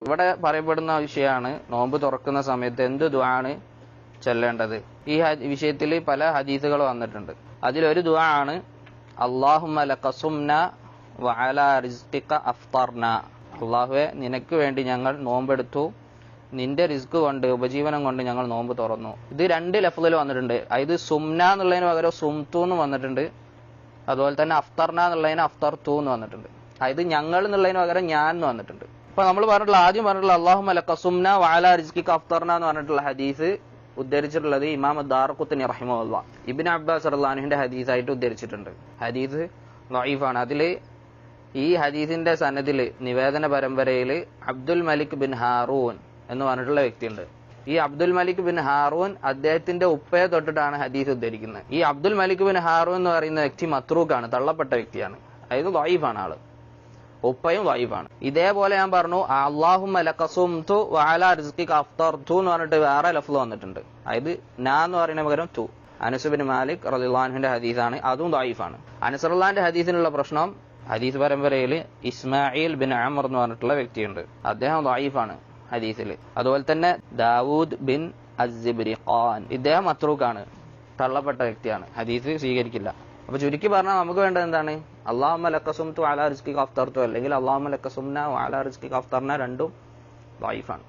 ഇവിടെ പറയപ്പെടുന്ന വിഷയമാണ് നോമ്പ് തുറക്കുന്ന സമയത്ത് എന്ത് ദുആ ആണ് ചൊല്ലേണ്ടത്. ഈ വിഷയത്തിൽ പല ഹദീസുകൾ വന്നിട്ടുണ്ട്. അതിലൊരു ദുആ ആണ് അല്ലാഹുമ്മ ലഖസുംന വഅലാ റിസ്ഖിക അഫ്തർന. അല്ലാഹുവേ, നിനക്ക് വേണ്ടി ഞങ്ങൾ നോമ്പെടുത്തു, നിന്റെ റിസ്ക് കൊണ്ട് ഉപജീവനം കൊണ്ട് ഞങ്ങൾ നോമ്പ് തുറന്നു. ഇത് രണ്ട് ലഫ്ളിൽ വന്നിട്ടുണ്ട്. ഇത് സുംന എന്നുള്ളതിന് പകരം സുംതു എന്ന് വന്നിട്ടുണ്ട്. അതുപോലെ തന്നെ അഫ്തർന എന്നുള്ളതിന് അഫ്തർതു എന്ന് വന്നിട്ടുണ്ട്. ഇത് ഞങ്ങൾ എന്നുള്ളതിന് പകരം ഞാൻ എന്ന് വന്നിട്ടുണ്ട്. അപ്പൊ നമ്മൾ ആദ്യം പറഞ്ഞിട്ടുള്ള അല്ലാഹുമ്മ ലഖസുംന വഅലാ റിസ്ഖിക അഫ്തർന എന്ന് പറഞ്ഞിട്ടുള്ള ഹദീസ് ഉദ്ധരിച്ചിട്ടുള്ളത് ഇമാം ദാറുഖുത്നി റഹിമഹുല്ലാഹ് ഇബ്നു അബ്ബാസ് റളിയല്ലാഹു അൻഹുവിന്റെ ഹദീസായിട്ട് ഉദ്ധരിച്ചിട്ടുണ്ട്. ഹദീസ് ദഈഫാണ്. അതില് ഈ ഹദീസിന്റെ സനദില് നിവേദന പരമ്പരയിൽ അബ്ദുൽ മലിക് ബിൻ ഹാറൂൻ എന്ന് പറഞ്ഞിട്ടുള്ള വ്യക്തിയുണ്ട്. ഈ അബ്ദുൽ മലിക് ബിൻ ഹാറൂൻ അദ്ദേഹത്തിന്റെ ഉപ്പയെ തൊട്ടിട്ടാണ് ഹദീസ് ഉദ്ധരിക്കുന്നത്. ഈ അബ്ദുൽ മലിക് ബിൻ ഹാറൂൻ എന്ന് പറയുന്ന വ്യക്തി മത്രൂക്കാണ്, തള്ളപ്പെട്ട വ്യക്തിയാണ്. അതായത് ദഈഫാണ് ആള്, ഉപ്പയും ദഈഫാണ്. ഇതേപോലെ ഞാൻ പറഞ്ഞു അല്ലാഹുമ്മ ലഖസുംതു വഅലാ റിസ്ഖിക അഫ്തർതു എന്ന് പറഞ്ഞിട്ട് വേറെ ലഫ്ള് വന്നിട്ടുണ്ട്. അതായത് നാ എന്ന് പറയുന്ന പകരം തു. അനസ് ബിൻ മാലിക് റളിയല്ലാഹു അൻഹുവിന്റെ ഹദീസാണ്, അതും ദഈഫാണ്. അനസ് റളിയല്ലാഹുവിന്റെ ഹദീസിനുള്ള പ്രശ്നം ഹദീസ് പരമ്പരയിൽ ഇസ്മായിൽ ബിൻ അമർ എന്ന് പറഞ്ഞിട്ടുള്ള വ്യക്തിയുണ്ട്. അദ്ദേഹം ദഈഫാണ് ഹദീസിൽ. അതുപോലെ തന്നെ ദാവൂദ് ബിൻ അസ്സിബ്രിഖാൻ, ഇദ്ദേഹം മത്രൂക്കാണ്, തള്ളപ്പെട്ട വ്യക്തിയാണ്, ഹദീസ് സ്വീകരിക്കില്ല. അപ്പൊ ചുരുക്കി പറഞ്ഞാൽ നമുക്ക് വേണ്ടത് എന്താണ്? അല്ലാഹുമ്മ ലഖസുംതു അലാ റിസ്ഖിക അഫ്തർതു അല്ലെങ്കിൽ അല്ലാഹുമ്മ ലഖസുംന വഅലാ റിസ്ഖിക അഫ്തർന, രണ്ടും ദഈഫാണ്.